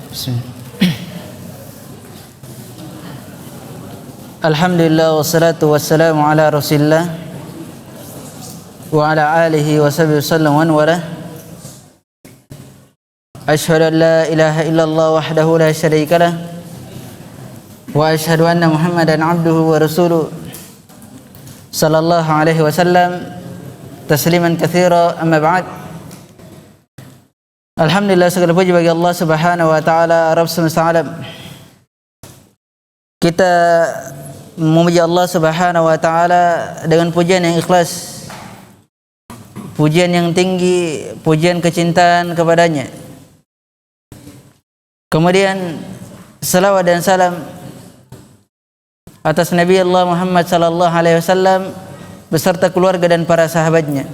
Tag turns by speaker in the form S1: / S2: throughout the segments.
S1: Bismillah. Alhamdulillah wassalatu wassalamu ala Rasulillah wa ala alihi wa sahbihi wasallam wa wala. Asyhadu an la ilaha illallah wahdahu la syarika lah wa asyhadu anna Muhammadan abduhu wa rasuluh sallallahu alaihi wasallam tasliman katsira, amma ba'd. Alhamdulillah, segala puji bagi Allah Subhanahu wa taala, Rabb semesta alam. Kita memuji Allah Subhanahu wa taala dengan pujian yang ikhlas, pujian yang tinggi, pujian kecintaan kepadanya. Kemudian salawat dan salam atas Nabi Allah Muhammad sallallahu alaihi wasallam beserta keluarga dan para sahabatnya.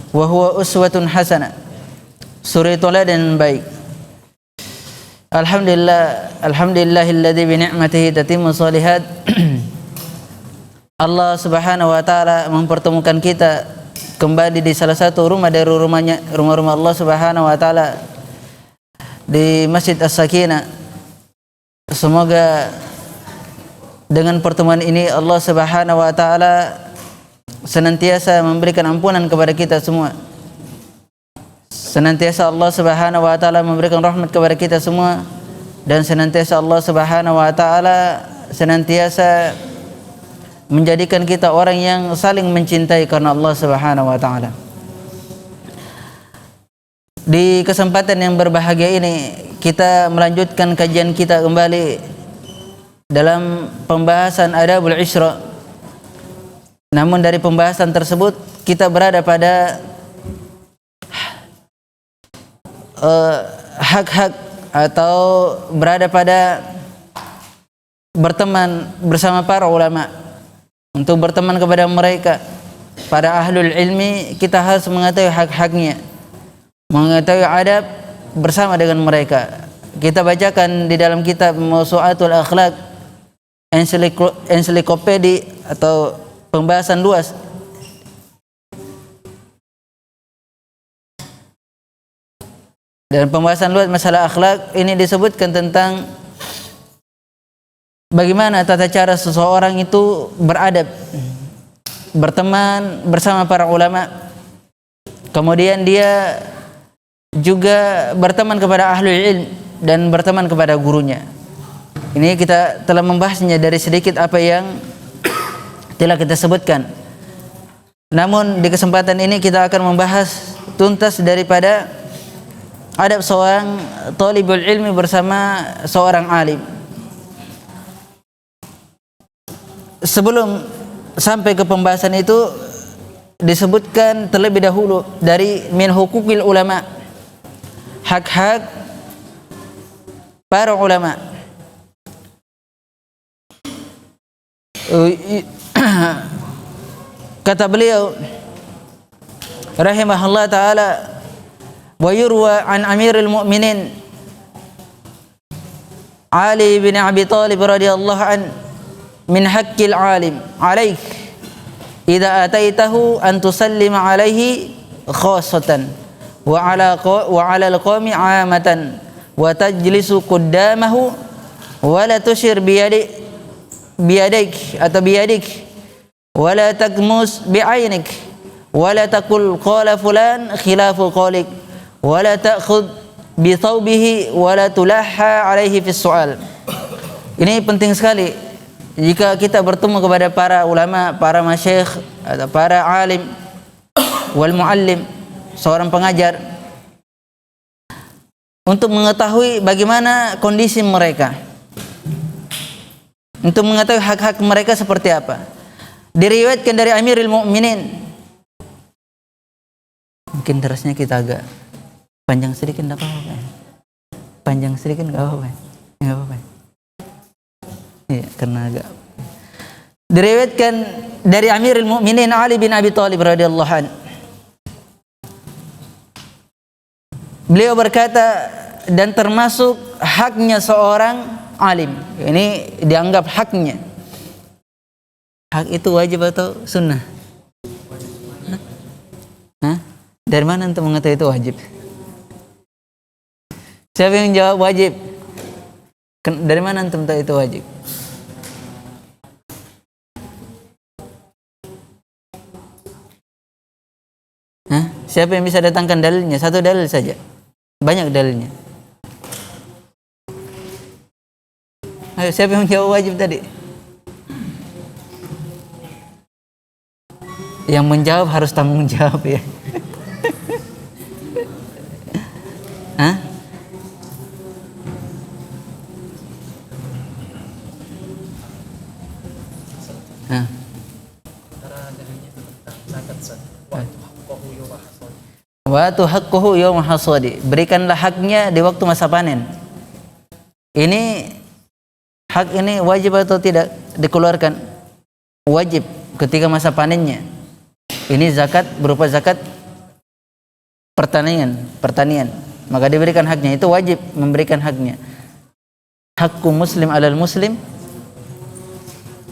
S1: Wa huwa uswatun hasanah, suri teladan baik. Alhamdulillahilladzi bi ni'matihi tatimmu shalihat. Allah Subhanahu wa taala mempertemukan kita kembali di salah satu rumah dari rumah-rumah Allah Subhanahu wa taala, di Masjid As-Sakinah. Semoga dengan pertemuan ini Allah Subhanahu wa taala senantiasa memberikan ampunan kepada kita semua. Senantiasa Allah Subhanahu wa taala memberikan rahmat kepada kita semua, dan senantiasa Allah Subhanahu wa taala senantiasa menjadikan kita orang yang saling mencintai karena Allah Subhanahu wa taala. Di kesempatan yang berbahagia ini kita melanjutkan kajian kita kembali dalam pembahasan Adabul Ishra. Namun dari pembahasan tersebut kita berada pada hak-hak atau berada pada berteman bersama para ulama. Untuk berteman kepada mereka, para ahlul ilmi, kita harus mengetahui hak-haknya, mengetahui adab bersama dengan mereka. Kita bacakan di dalam kitab Mawsu'atul Akhlaq, ensiklopedi atau pembahasan luas. Dan pembahasan luas masalah akhlak ini disebutkan tentang bagaimana tata cara seseorang itu beradab, berteman bersama para ulama. Kemudian dia juga berteman kepada ahlul ilm dan berteman kepada gurunya. Ini kita telah membahasnya dari sedikit apa yang telah kita sebutkan. Namun di kesempatan ini kita akan membahas tuntas daripada adab seorang talibul ilmi bersama seorang alim. Sebelum sampai ke pembahasan itu, disebutkan terlebih dahulu dari min hukukil ulama, hak-hak para ulama. Kata beliau rahimahullah ta'ala, wa yurwa an amiril mu'minin Ali bin Abi Thalib radhiyallahu an min haqqil alim alaik idza ataitahu an tusallima alaihi khassatan wa ala al-qawmi 'amatan wa tajlisu qaddamahu wa la tushir biyadik atau biyadik wa la takmus bi'ainik wa la taqul qala fulan khilafu qawlik wa la ta'khudh bi thawbihi wa la tulahha alaihi fi su'al. Ini penting sekali jika kita bertemu kepada para ulama, para masyayikh atau para alim wal muallim, seorang pengajar, untuk mengetahui bagaimana kondisi mereka, untuk mengetahui hak-hak mereka seperti apa. Diriwayatkan dari Amirul Mukminin. Mungkin terusnya kita agak panjang sedikit, enggak apa-apa. Panjang sedikit enggak apa-apa. Enggak apa-apa. Iya, karena agak. Diriwayatkan dari Amirul Mukminin Ali bin Abi Thalib radhiyallahu an. Beliau berkata, dan termasuk haknya seorang alim. Ini dianggap haknya. Hak itu wajib atau sunnah? Hah? Dari mana untuk mengetahui itu wajib? Siapa yang jawab wajib? Dari mana antum tahu itu wajib? Hah? Siapa yang bisa datangkan dalilnya? Satu dalil saja. Banyak dalilnya. Ayo, siapa yang jawab wajib tadi? Yang menjawab harus tanggung jawab ya. Hah? Hah? Wa tuhaqquhu yawma hasadi. Berikanlah haknya di waktu masa panen. Ini hak ini wajib atau tidak dikeluarkan? Wajib ketika masa panennya. Ini zakat berupa zakat pertanian. Maka diberikan haknya, itu wajib memberikan haknya. Hakku muslim alal muslim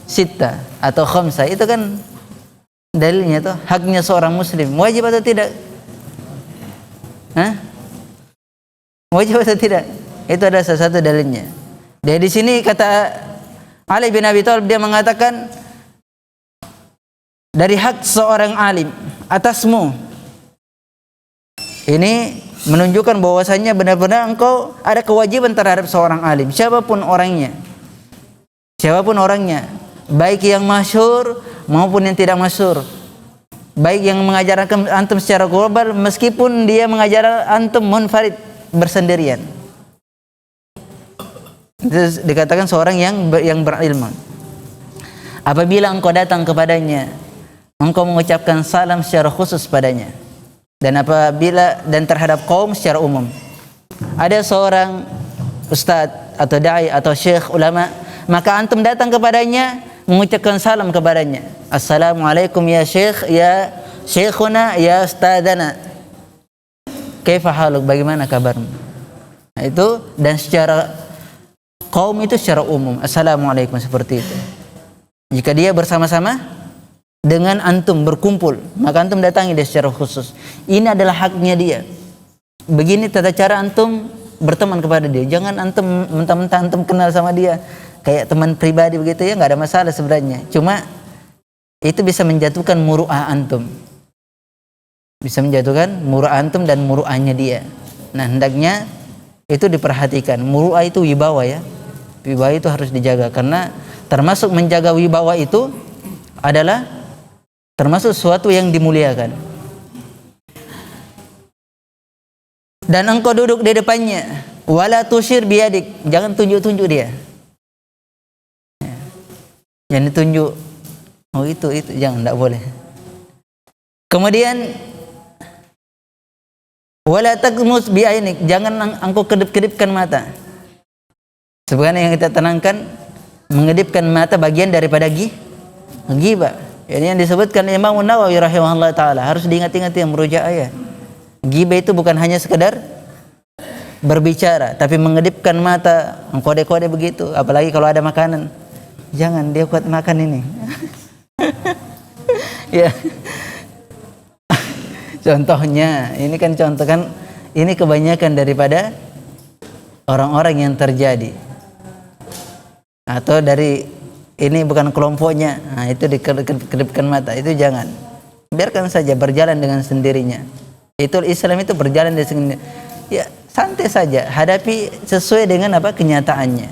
S1: sitta atau khamsa, itu kan dalilnya tuh, haknya seorang muslim. Wajib atau tidak? Hah? Wajib atau tidak? Itu ada salah satu dalilnya. Dari di sini kata Ali bin Abi Thalib, dia mengatakan dari hak seorang alim atasmu. Ini menunjukkan bahwasannya benar-benar engkau ada kewajiban terhadap seorang alim, siapapun orangnya. Siapapun orangnya, baik yang masyhur maupun yang tidak masyhur. Baik yang mengajarkan antum secara global meskipun dia mengajar antum munfarid, bersendirian. Itu dikatakan seorang yang berilmu. Apabila engkau datang kepadanya, engkau mengucapkan salam secara khusus padanya. Dan apabila dan terhadap kaum secara umum. Ada seorang ustadz atau dai atau syekh ulama, maka antum datang kepadanya mengucapkan salam kepadanya. Assalamualaikum ya syekh, ya syekhuna, ya ustadzana. Kaifa haluk, bagaimana kabarmu? Nah, itu, dan secara kaum itu secara umum, assalamualaikum, seperti itu. Jika dia bersama-sama dengan antum berkumpul, maka antum datangi dia secara khusus. Ini adalah haknya dia. Begini tata cara antum berteman kepada dia. Jangan antum mentang-mentang antum kenal sama dia kayak teman pribadi begitu ya, nggak ada masalah sebenarnya. Cuma itu bisa menjatuhkan muru'ah antum. Bisa menjatuhkan muru'ah antum dan muru'ahnya dia. Nah, hendaknya itu diperhatikan. Muru'ah itu wibawa ya. Wibawa itu harus dijaga, karena termasuk menjaga wibawa itu adalah termasuk sesuatu yang dimuliakan. Dan engkau duduk di depannya, wala tusyir biyadik, jangan tunjuk-tunjuk dia. Jangan ditunjuk. Oh itu jangan, enggak boleh. Kemudian wala taqmus bi'ainik, jangan engkau kedip-kedipkan mata. Sebenarnya yang kita tenangkan, mengedipkan mata bagian daripada ghibah. Ini yang disebutkan Imam Nawawi rahimahullah ta'ala. Harus diingat-ingat yang merujuk ayat. Ghibah itu bukan hanya sekedar berbicara, tapi mengedipkan mata, mengkode-kode begitu. Apalagi kalau ada makanan, jangan dia kuat makan ini. Ya. Contohnya, ini kan contoh kan, ini kebanyakan daripada orang-orang yang terjadi. Atau dari ini bukan kelompoknya, nah itu dikedipkan mata, itu jangan. Biarkan saja berjalan dengan sendirinya. Itu Islam itu berjalan dengan sendirinya. Ya, santai saja, hadapi sesuai dengan apa kenyataannya.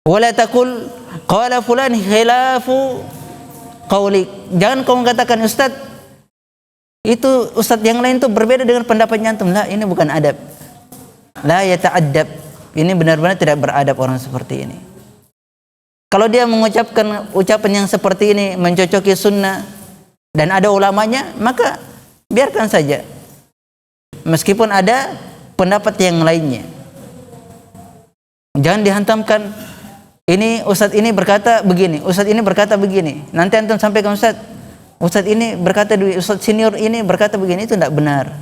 S1: Wala taqul qala fulan khilafu qawli. Jangan kau mengatakan ustaz itu ustaz yang lain itu berbeda dengan pendapatnya antum. Lah, ini bukan adab. La yata'addab. Ini benar-benar tidak beradab orang seperti ini. Kalau dia mengucapkan ucapan yang seperti ini mencocoki sunnah dan ada ulamanya, maka biarkan saja. Meskipun ada pendapat yang lainnya. Jangan dihantamkan, ini ustadz ini berkata begini, ustadz ini berkata begini. Nanti antum sampaikan ustadz ini berkata, ustadz senior ini berkata begini, itu tidak benar.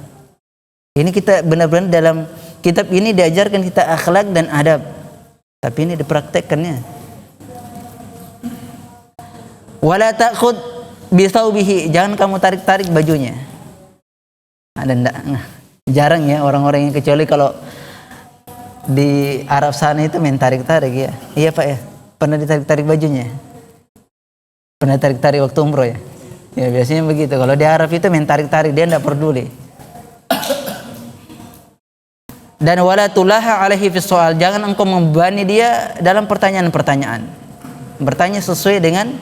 S1: Ini kita benar-benar dalam kitab ini diajarkan kita akhlak dan adab. Tapi ini dipraktekkannya. Wala ta'khud bi thawbihi, jangan kamu tarik-tarik bajunya. Ada enggak? Jarang ya orang-orang yang, kecuali kalau di Arab sana itu main tarik-tarik ya. Iya Pak ya. Pernah ditarik-tarik bajunya? Pernah tarik-tarik waktu umroh ya? Ya biasanya begitu. Kalau di Arab itu main tarik-tarik, dia tidak peduli. Dan wala tulaha alaihi fi soal, jangan engkau membebani dia dalam pertanyaan-pertanyaan. Bertanya sesuai dengan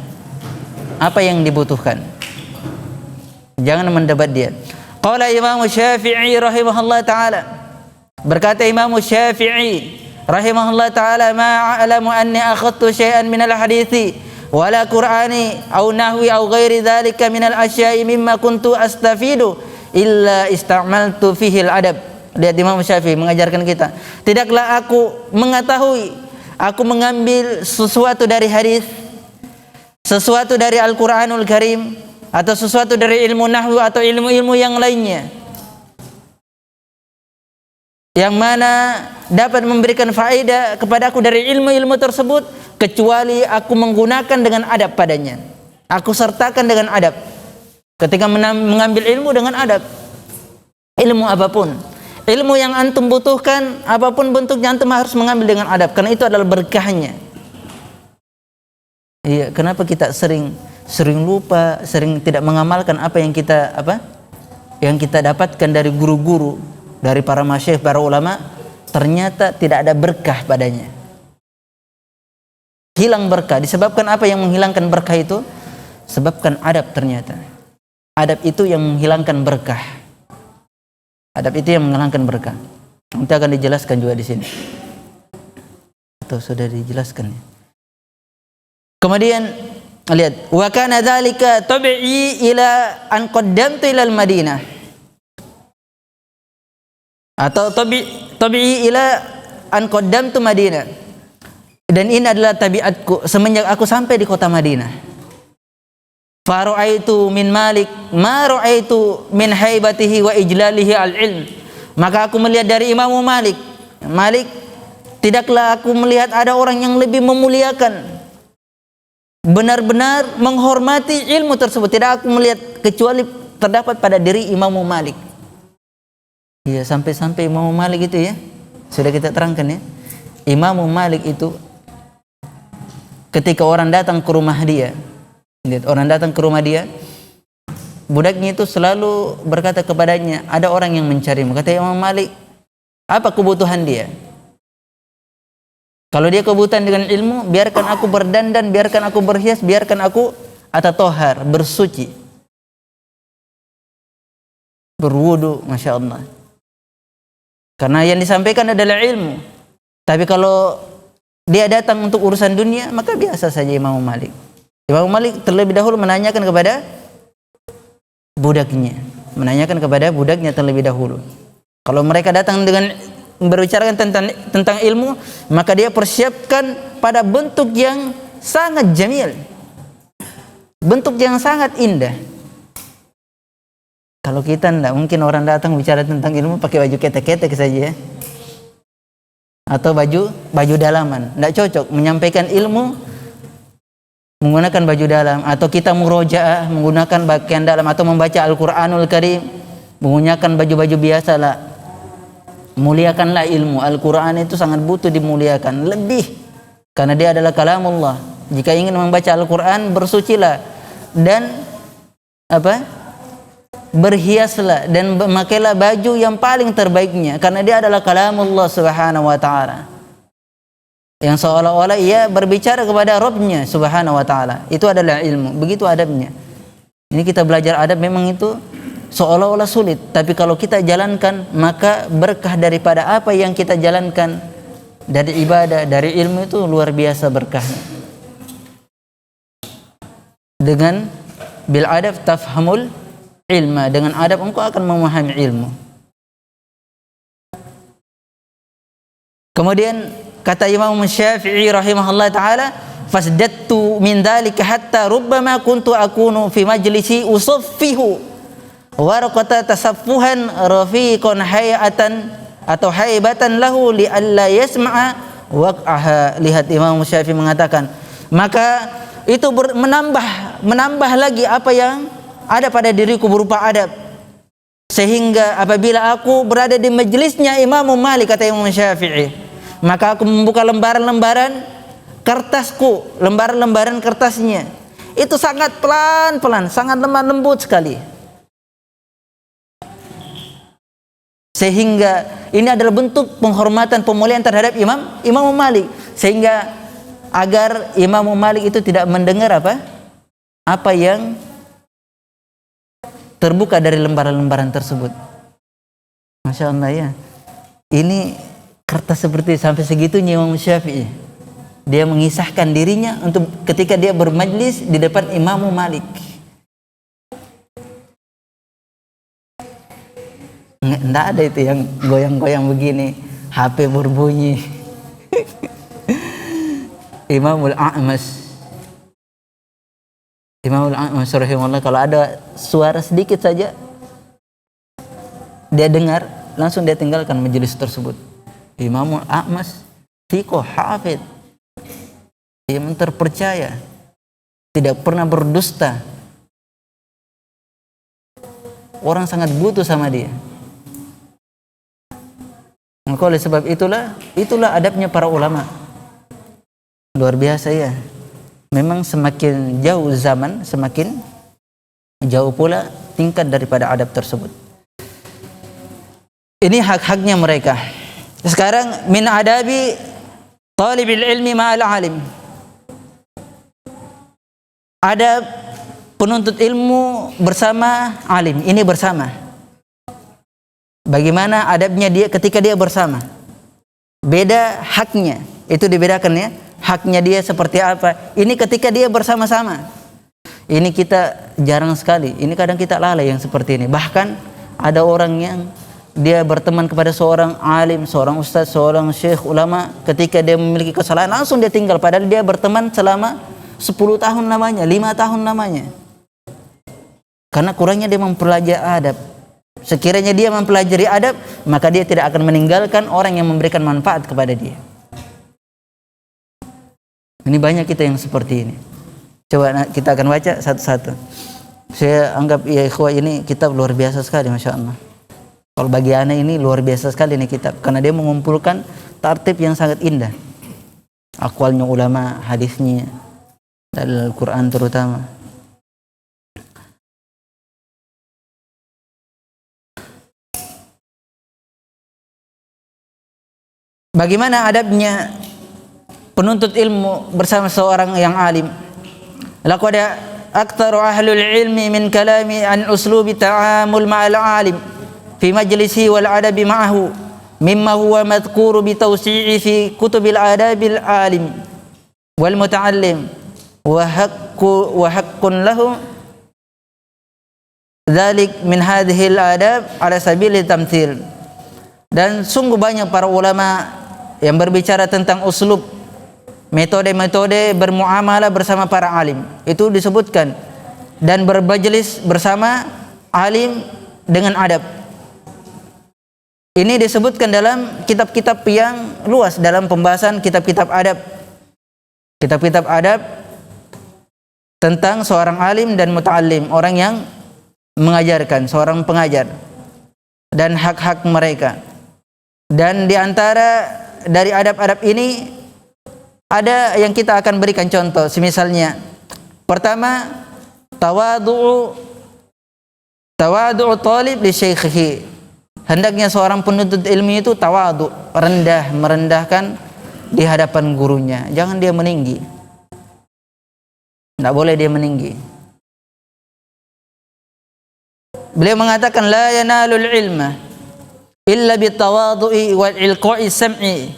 S1: apa yang dibutuhkan. Jangan mendebat dia. Qala Imam Syafi'i rahimahullah taala. Berkata Imam Syafi'i rahimahullah taala, ma a'lamu anni akhadtu syai'an min al-hadithi wala qur'ani aw nahwi aw ghairi dhalika min al-asya'i mimma kuntu astafidu illa ista'maltu fihi al-adab. Lihat Imam Syafi'i mengajarkan kita, tidaklah aku mengetahui, aku mengambil sesuatu dari hadis, sesuatu dari Al-Qur'anul Karim, atau sesuatu dari ilmu nahwu atau ilmu-ilmu yang lainnya yang mana dapat memberikan faedah kepadaku dari ilmu-ilmu tersebut, kecuali aku menggunakan dengan adab padanya. Aku sertakan dengan adab. Ketika mengambil ilmu dengan adab, ilmu apapun, ilmu yang antum butuhkan, apapun bentuknya, antum harus mengambil dengan adab, karena itu adalah berkahnya. Iya, kenapa kita sering lupa, sering tidak mengamalkan apa yang kita dapatkan dari guru-guru, dari para masyayikh, para ulama, ternyata tidak ada berkah padanya. Hilang berkah. Disebabkan apa yang menghilangkan berkah itu? Sebabkan adab ternyata. Adab itu yang menghilangkan berkah. Adab itu yang menghilangkan berkah. Nanti akan dijelaskan juga di sini. Atau sudah dijelaskan ya. Kemudian lihat, wa kana dzalika tabi'i ila an qaddamtu ila al-Madinah. Atau tabi'i ila an qaddamtu Madinah. Dan ini adalah tabiatku semenjak aku sampai di kota Madinah. Fa ra'aitu min Malik ma ra'aitu min haibatihi wa ijlalihi al-ilm. Maka aku melihat dari Imam Malik, tidaklah aku melihat ada orang yang lebih memuliakan, benar-benar menghormati ilmu tersebut. Tidak aku melihat kecuali terdapat pada diri Imam Malik. Iya, sampai-sampai Imam Malik itu ya, sudah kita terangkan ya. Imam Malik itu ketika orang datang ke rumah dia, lihat, orang datang ke rumah dia, budaknya itu selalu berkata kepadanya, ada orang yang mencarimu. Kata Imam Malik, apa kebutuhan dia? Kalau dia kebutuhan dengan ilmu, biarkan aku berdandan, biarkan aku berhias, biarkan aku atatohar, bersuci, berwudu, Masya Allah. Karena yang disampaikan adalah ilmu. Tapi kalau dia datang untuk urusan dunia, maka biasa saja Imam Malik. Imam Malik terlebih dahulu menanyakan kepada budaknya, terlebih dahulu. Kalau mereka datang dengan berbicara tentang ilmu, maka dia persiapkan pada bentuk yang sangat jamil, bentuk yang sangat indah. Kalau kita tidak mungkin orang datang bicara tentang ilmu pakai baju ketek-ketek saja ya, atau baju dalaman. Tidak cocok menyampaikan ilmu menggunakan baju dalam, atau kita murojaah menggunakan pakaian dalam, atau membaca Al-Qur'anul Karim menggunakan baju-baju biasa lah. Muliakanlah ilmu. Al-Qur'an itu sangat butuh dimuliakan lebih, karena dia adalah kalamullah. Jika ingin membaca Al-Qur'an, bersucilah dan berhiaslah dan memakailah baju yang paling terbaiknya, karena dia adalah kalamullah subhanahu wa ta'ala, yang seolah-olah ia berbicara kepada Rabbnya subhanahu wa ta'ala. Itu adalah ilmu, begitu adabnya. Ini kita belajar adab memang itu seolah-olah sulit, tapi kalau kita jalankan, maka berkah daripada apa yang kita jalankan dari ibadah, dari ilmu itu luar biasa berkahnya. Dengan bil adab tafhamul ilma, dengan adab engkau akan memahami ilmu. Kemudian kata Imam Syafi'i rahimahullah taala, fasdattu min dzalika hatta rubbama kuntu akunu fi majlisi usaffihu warqata tasaffuhan rafiqan hayatan atau haibatan lahu li alla yasma'a waq'aha. Lihat, Imam Syafi'i mengatakan, maka itu menambah lagi apa yang ada pada diriku berupa adab, sehingga apabila aku berada di majelisnya Imam Malik, kata Imam Syafi'i, maka aku membuka lembaran-lembaran kertasku, lembaran-lembaran kertasnya. Itu sangat pelan-pelan, sangat lemah lembut sekali. Sehingga ini adalah bentuk penghormatan, pemuliaan terhadap Imam Malik, sehingga agar Imam Malik itu tidak mendengar apa yang terbuka dari lembaran-lembaran tersebut. Masya Allah ya. Ini kertas seperti sampai segitunya Imam Syafi'i. Dia mengisahkan dirinya untuk ketika dia bermajlis di depan Imam Malik. Nggak ada itu yang goyang-goyang begini, HP berbunyi. Imamul A'mas rahimahullah, kalau ada suara sedikit saja dia dengar, langsung dia tinggalkan majelis tersebut. Imamul A'mas thiqah hafid, yang terpercaya, tidak pernah berdusta. Orang sangat butuh sama dia. Maka oleh sebab itulah adabnya para ulama. Luar biasa ya. Memang semakin jauh zaman, semakin jauh pula tingkat daripada adab tersebut. Ini hak-haknya mereka. Sekarang min adabi talibil ilmi ma'al alim. Adab penuntut ilmu bersama alim. Ini bersama. Bagaimana adabnya dia ketika dia bersama? Beda haknya. Itu dibedakan ya. Haknya dia seperti apa? Ini ketika dia bersama-sama. Ini kita jarang sekali. Ini kadang kita lalai yang seperti ini. Bahkan ada orang yang dia berteman kepada seorang alim, seorang ustaz, seorang syekh, ulama. Ketika dia memiliki kesalahan, langsung dia tinggal. Padahal dia berteman selama 10 tahun lamanya, 5 tahun lamanya. Karena kurangnya dia mempelajari adab. Sekiranya dia mempelajari adab, maka dia tidak akan meninggalkan orang yang memberikan manfaat kepada dia. Ini banyak kita yang seperti ini. Coba kita akan baca satu-satu. Saya anggap ya ikhwah, ini kitab luar biasa sekali, Masya Allah. Kalau bagi ana ini luar biasa sekali ini kitab, karena dia mengumpulkan tartib yang sangat indah. Aqwalnya ulama, hadisnya, dari Al-Quran terutama. Bagaimana adabnya penuntut ilmu bersama seorang yang alim? Laqad aktsaru ahlul ilmi min kalami an uslubi ta'amul ma'al alim fi majlisi wal adabi ma'ahu mimma huwa madhkuru bi tawsi'i fi kutubil adabil alim wal muta'allim wa haqqun lahu dzalik min hadhihi al adab ala sabili tamthil. Dan sungguh banyak para ulama yang berbicara tentang uslub, metode-metode bermuamalah bersama para alim. Itu disebutkan. Dan bermajlis bersama alim dengan adab. Ini disebutkan dalam kitab-kitab yang luas, dalam pembahasan kitab-kitab adab. Kitab-kitab adab tentang seorang alim dan muta'allim, orang yang mengajarkan, seorang pengajar, dan hak-hak mereka. Dan di antara dari adab-adab ini ada yang kita akan berikan contoh. Semisalnya, pertama, tawadhu'u talib li syaikhihi. Hendaknya seorang penuntut ilmu itu tawadhu, merendahkan di hadapan gurunya. Jangan dia meninggi. Tidak boleh dia meninggi. Beliau mengatakan la yanalul ilma illa bitawadhu'i wal ilqa'i sam'i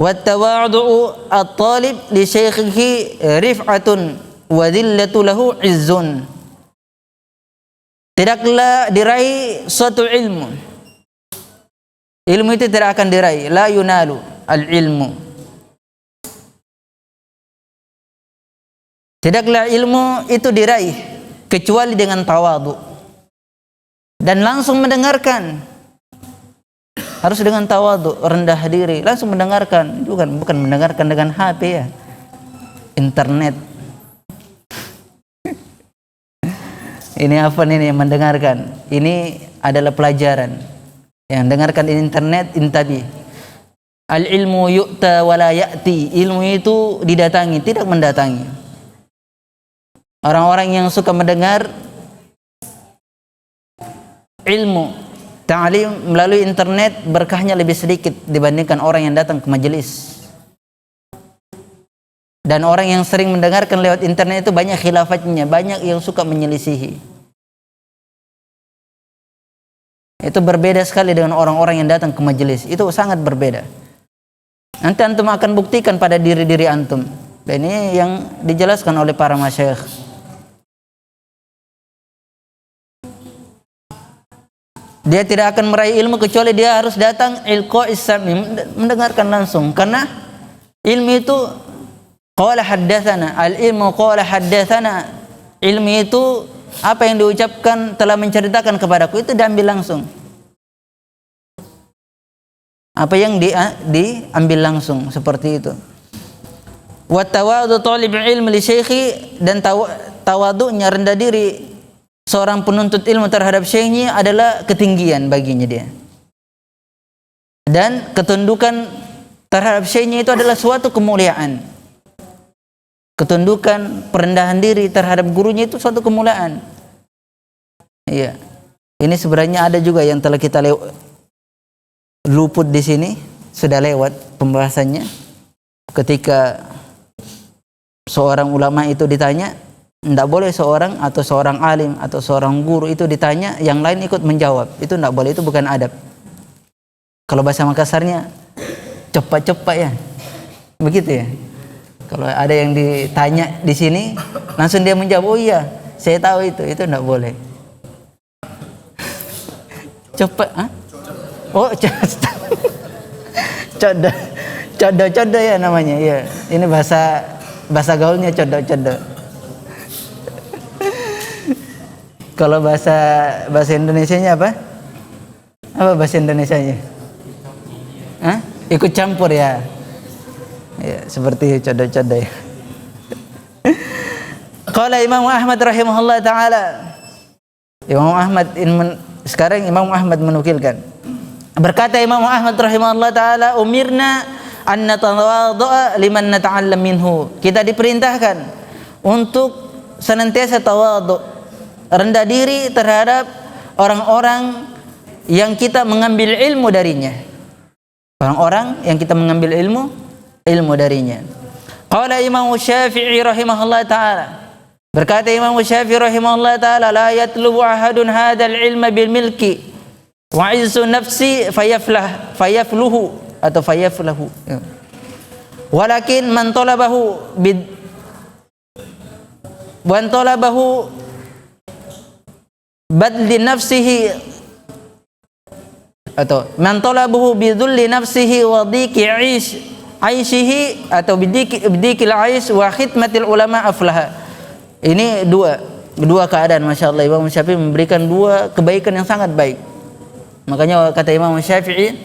S1: wat tawadhu'u at-talib li syaikhihi rif'atun wa dhillatu lahu izzun. Tidaklah diraih suatu ilmu. Ilmu itu tidak akan diraih, la yunalu al-ilmu. Tidaklah ilmu itu diraih kecuali dengan tawadhu dan langsung mendengarkan. Harus dengan tawadhu, rendah diri, langsung mendengarkan. Bukan mendengarkan dengan HP ya, internet. Ini apa nih yang mendengarkan? Ini adalah pelajaran. Yang dengarkan internet, intabi. Al-ilmu yu'ta wa la ya'ti. Ilmu itu didatangi, tidak mendatangi. Orang-orang yang suka mendengar ilmu ta'lim melalui internet berkahnya lebih sedikit dibandingkan orang yang datang ke majelis. Dan orang yang sering mendengarkan lewat internet itu banyak khilafatnya, banyak yang suka menyelisihi. Itu berbeda sekali dengan orang-orang yang datang ke majelis. Itu sangat berbeda. Nanti antum akan buktikan pada diri-diri antum. Dan ini yang dijelaskan oleh para masyayikh. Dia tidak akan meraih ilmu kecuali dia harus datang ilqa'is sami, mendengarkan langsung. Karena ilmu itu qala haddatsana, al-ilmu qala haddatsana. Ilmu itu apa yang diucapkan telah menceritakan kepadaku, itu diambil langsung. Apa yang diambil langsung, seperti itu. Wa tawadu talib ilmi li syekhi, dan tawadhu'nya, rendah diri seorang penuntut ilmu terhadap syekhnya adalah ketinggian baginya dia. Dan ketundukan terhadap syekhnya itu adalah suatu kemuliaan. Ketundukan, perendahan diri terhadap gurunya itu suatu kemuliaan. Iya. Ini sebenarnya ada juga yang telah kita luput di sini, sudah lewat pembahasannya. Ketika seorang ulama itu ditanya, tidak boleh seorang atau seorang alim atau seorang guru itu ditanya, yang lain ikut menjawab. Itu tidak boleh, itu bukan adab. Kalau bahasa Makassarnya, cepat-cepat ya. Begitu ya. Kalau ada yang ditanya di sini, langsung dia menjawab, oh iya, saya tahu itu tidak boleh. Cepat, ah? Oh, codo ya namanya. Ya, ini bahasa gaulnya codo. Kalau bahasa Indonesianya apa? Apa bahasa Indonesianya? Hah? Ikut campur ya. Ya, seperti codo-codo ya. Qala Imam Ahmad rahimahullah taala. Imam Ahmad sekarang Imam Ahmad menukilkan. Berkata Imam Ahmad rahimahullah taala, umirna an natawaddu'a liman nata'allam minhu. Kita diperintahkan untuk senantiasa tawadhu, rendah diri terhadap orang-orang yang kita mengambil ilmu darinya. Orang-orang yang kita mengambil ilmu darinya. Qala Imam Syafi'i rahimahullah taala. Berkata Imam Syafi'i rahimahullah taala, la yatlubu ahadun hadzal ilma bil milki wa izzu nafsi fayafluhu atau fayaflahu. Walakin man talabahu badli nafsihi atau man talabahu bidulli nafsihi wa dhiqi aishihi atau bidikil ais wa khidmatil ulama aflaha. Ini dua keadaan, Masya Allah. Imam Syafi'i memberikan dua kebaikan yang sangat baik. Makanya kata Imam Syafi'i,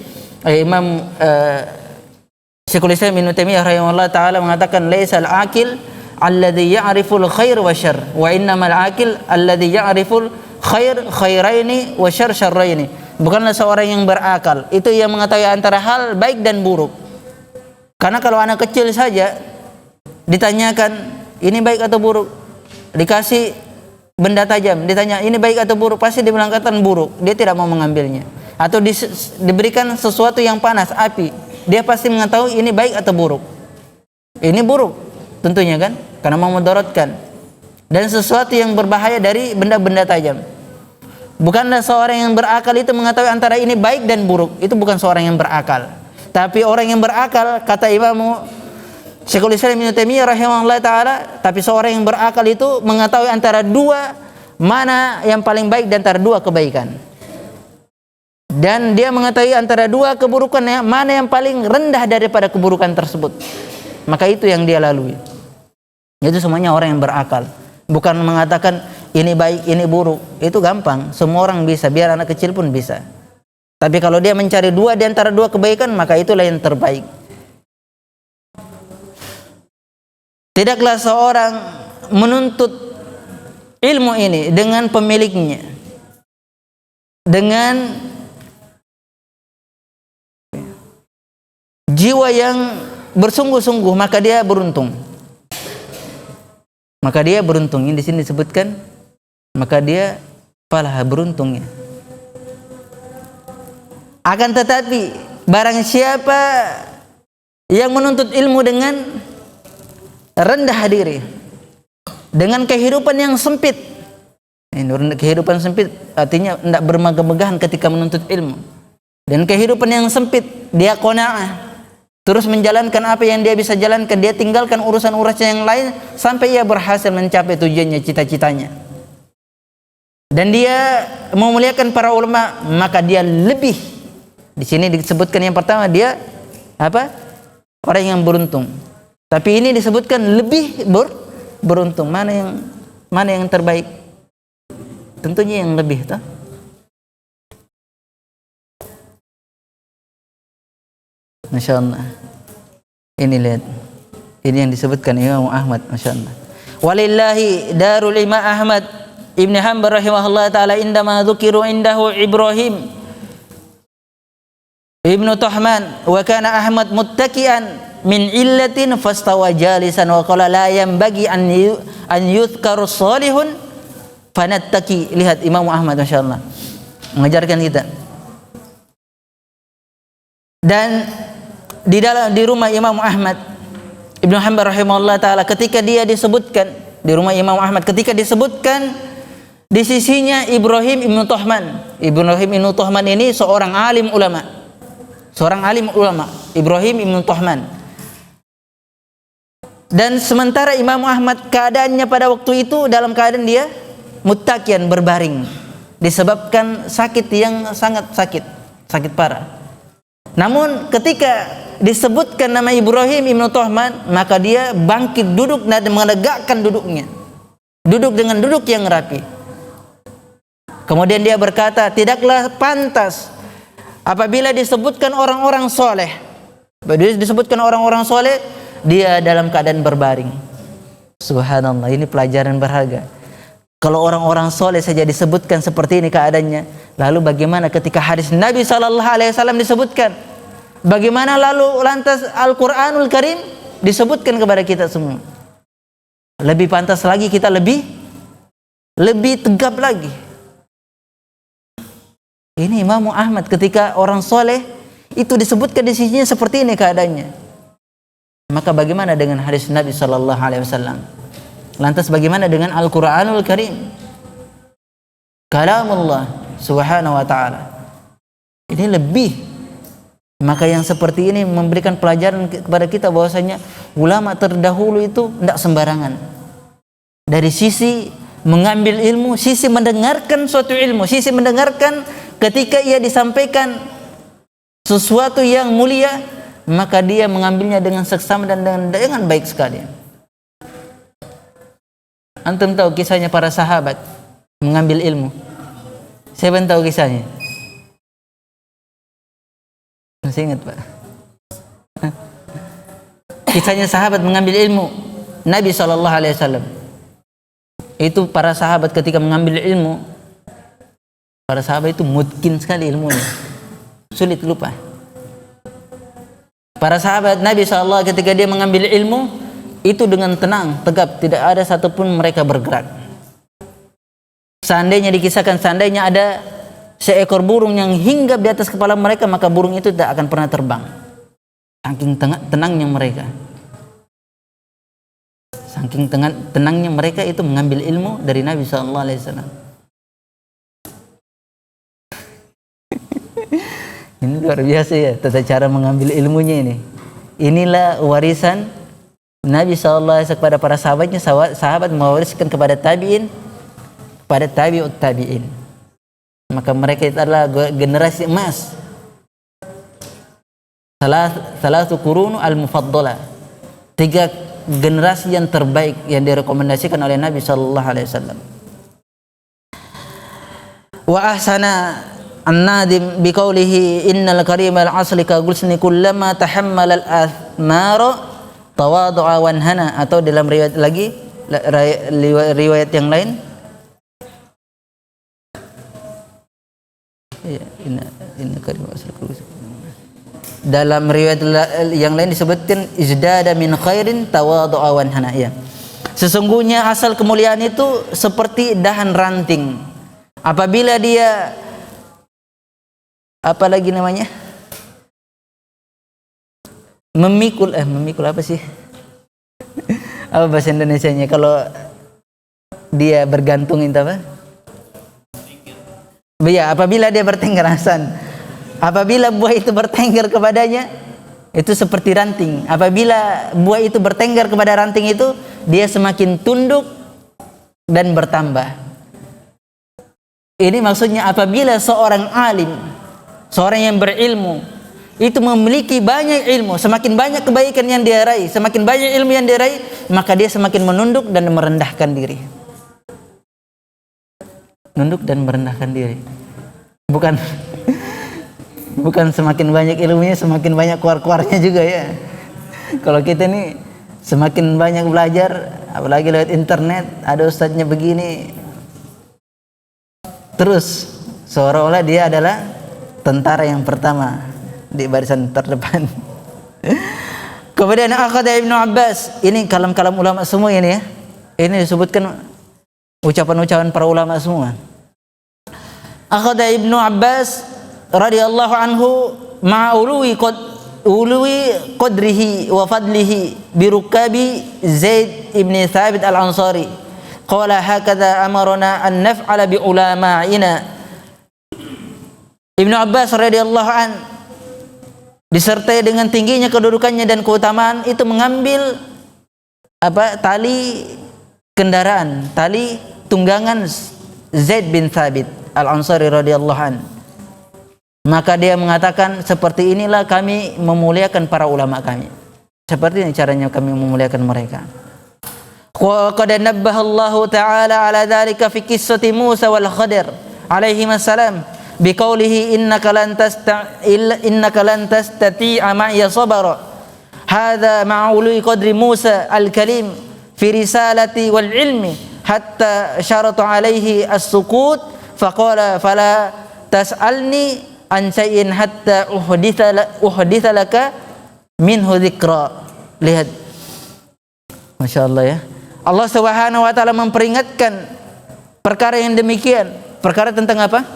S1: Syekhul Islam Ibnu Taimiyah rahimahullah taala mengatakan, laisal akil alladhi ya'riful khair wa syarr, wa innamal akil alladhi ya'riful khairaini wa syarr syarraini. Bukanlah seorang yang berakal itu yang mengetahui antara hal baik dan buruk. Karena kalau anak kecil saja ditanyakan ini baik atau buruk, dikasih benda tajam, ditanya ini baik atau buruk, pasti dia bilang katakan buruk, dia tidak mau mengambilnya. Atau diberikan sesuatu yang panas, api, dia pasti mengetahui ini baik atau buruk. Ini buruk tentunya kan, karena memudaratkan. Dan sesuatu yang berbahaya dari benda-benda tajam. Bukanlah seorang yang berakal itu mengetahui antara ini baik dan buruk, itu bukan seorang yang berakal. Tapi orang yang berakal, kata Imam Syekhul Islam Ibnu Taimiyah rahimahullah taala, tapi seorang yang berakal itu mengetahui antara dua, mana yang paling baik dan antara dua kebaikan. Dan dia mengetahui antara dua keburukan, mana yang paling rendah daripada keburukan tersebut. Maka itu yang dia lalui. Itu semuanya orang yang berakal. Bukan mengatakan ini baik, ini buruk. Itu gampang, semua orang bisa, biar anak kecil pun bisa. Tapi kalau dia mencari dua di antara dua kebaikan, maka itulah yang terbaik. Tidaklah seorang menuntut ilmu ini dengan pemiliknya, jiwa yang bersungguh-sungguh, maka dia beruntung. Maka dia beruntung. Ini di sini disebutkan, maka dia falah, beruntungnya. Akan tetapi barang siapa yang menuntut ilmu dengan rendah diri, dengan kehidupan yang sempit. Ini kehidupan sempit artinya tidak bermegah-megahan ketika menuntut ilmu. Dan kehidupan yang sempit, dia qanaah, terus menjalankan apa yang dia bisa jalankan, dia tinggalkan urusan-urusan yang lain sampai ia berhasil mencapai tujuannya, cita-citanya. Dan dia memuliakan para ulama, maka dia lebih. Di sini disebutkan yang pertama dia apa? Orang yang beruntung. Tapi ini disebutkan lebih beruntung. Mana yang terbaik? Tentunya yang lebih, toh. Masya Allah. Ini lihat. Ini yang disebutkan Imam Ahmad. Masya Allah. Walillahi darul Imam Ahmad Ibn Hanbal rahimahullah ta'ala indama dhukiru indahu Ibrahim Ibn Tuhman wa kana Ahmad muttaki'an min illatin fastawa jalisan wa qala la yanbaghi an yuzkaru salihun fanattaki. Lihat Imam Ahmad, Masya Allah, mengajarkan kita. Dan di rumah Imam Ahmad Ibn Hanbal rahimahullah ta'ala, ketika dia disebutkan di rumah Imam Ahmad, ketika disebutkan di sisinya Ibrahim Ibn Tuhman. Ibrahim Ibn Tuhman ini seorang alim ulama. Ibrahim Ibn Tuhman. Dan sementara Imam Ahmad keadaannya pada waktu itu dalam keadaan dia muttaqian, berbaring, disebabkan sakit yang sangat sakit parah. Namun ketika disebutkan nama Ibrahim Ibn Tuhman, maka dia bangkit duduk dan menegakkan duduknya, duduk dengan duduk yang rapi. Kemudian dia berkata, tidaklah pantas apabila disebutkan orang-orang soleh, dia dalam keadaan berbaring. Subhanallah, ini pelajaran berharga. Kalau orang-orang soleh saja disebutkan seperti ini keadaannya, lalu bagaimana ketika hadis Nabi SAW disebutkan? Bagaimana lalu lantas Al-Quranul Karim disebutkan kepada kita semua? Lebih pantas lagi kita lebih tegap lagi. Ini Imam Ahmad ketika orang soleh itu disebutkan di sisinya seperti ini keadaannya. Maka bagaimana dengan hadis Nabi SAW? Lantas bagaimana dengan Al-Quranul Karim? Kalamullah subhanahu wa ta'ala. Ini lebih. Maka yang seperti ini memberikan pelajaran kepada kita bahwasanya ulama terdahulu itu tidak sembarangan. Dari sisi mengambil ilmu, sisi mendengarkan suatu ilmu, sisi mendengarkan ketika ia disampaikan sesuatu yang mulia, maka dia mengambilnya dengan seksama dan dengan baik sekali. Antum tahu kisahnya para sahabat mengambil ilmu? Siapa yang tahu kisahnya? Masih ingat, Pak? Kisahnya sahabat mengambil ilmu Nabi SAW. Itu para sahabat ketika mengambil ilmu, para sahabat itu mungkin sekali ilmunya, sulit lupa. Para sahabat Nabi SAW ketika dia mengambil ilmu itu dengan tenang, tegap, tidak ada satupun mereka bergerak. Seandainya dikisahkan, seandainya ada seekor burung yang hinggap di atas kepala mereka, maka burung itu tidak akan pernah terbang. Saking tenangnya mereka. Saking tenangnya mereka itu mengambil ilmu dari Nabi SAW. Ini luar biasa ya, tata cara mengambil ilmunya ini. Inilah warisan Nabi SAW kepada para sahabatnya. Sahabat mewariskan kepada tabi'in, pada tabi'ut tabi'in. Maka mereka itu adalah generasi emas. Salatu qurunu al-mufaddalah. 3 generasi yang terbaik yang direkomendasikan oleh Nabi SAW. Wa ahsana an-nadim biqaulihi innal karimal asli ka gulsni kullama tahammal al-athmara tawadu'a wanhana. Atau dalam riwayat lagi, riwayat yang lain, ya, inna karimal asli Dalam riwayat yang lain disebutkan izdada min khairin tawadhu'a wan hana, ya. Sesungguhnya asal kemuliaan itu seperti dahan ranting. Apabila dia apa lagi namanya? Memikul apa sih? Apa bahasa Indonesianya kalau dia bergantung itu apa? Ya, apabila dia bertengger, Hasan. Apabila buah itu bertengger kepadanya, itu seperti ranting. Apabila buah itu bertengger kepada ranting itu, dia semakin tunduk dan bertambah. Ini maksudnya apabila seorang alim, seorang yang berilmu, itu memiliki banyak ilmu, semakin banyak kebaikan yang dia raih, semakin banyak ilmu yang dia raih, maka dia semakin menunduk dan merendahkan diri. Nunduk dan merendahkan diri. Bukan semakin banyak ilmunya semakin banyak keluar-keluarnya juga, ya. Kalau kita nih semakin banyak belajar, apalagi lewat internet, ada ustadznya begini, terus seolah-olah dia adalah tentara yang pertama di barisan terdepan. Kemudian akhadha Ibnu Abbas, ini kalam-kalam ulama semua ini, ya. Ini disebutkan ucapan-ucapan para ulama semua. Akhadha Ibnu Abbas radhiyallahu anhu ma'ului qadrihi wa fadlihi birukabi Zaid ibn Thabit al-Ansari qala hakadha amarna an naf'ala bi ulama'ina. Ibnu Abbas radhiyallahu an disertai dengan tingginya kedudukannya dan keutamaan itu mengambil tali kendaraan, tali tunggangan Zaid bin Thabit al-Ansari radhiyallahu an. Maka dia mengatakan, seperti inilah kami memuliakan para ulama kami. Seperti ini caranya kami memuliakan mereka. Wa qad nabbaha Allah Ta'ala ala dzalika fi qissati Musa wal Khadir alaihi wassalam biqaulihi innaka lan tastati'a ma'iya sabra. Hadza ma'ului qadri Musa al-kalim fi risalati wal ilmi hatta syarata alaihi as-sukut faqala fala tas'alni an syai'in hatta uhditha laka minhu dzikra. Lihat, Masya Allah, ya. Allah Subhanahu wa ta'ala memperingatkan perkara yang demikian. Perkara tentang apa?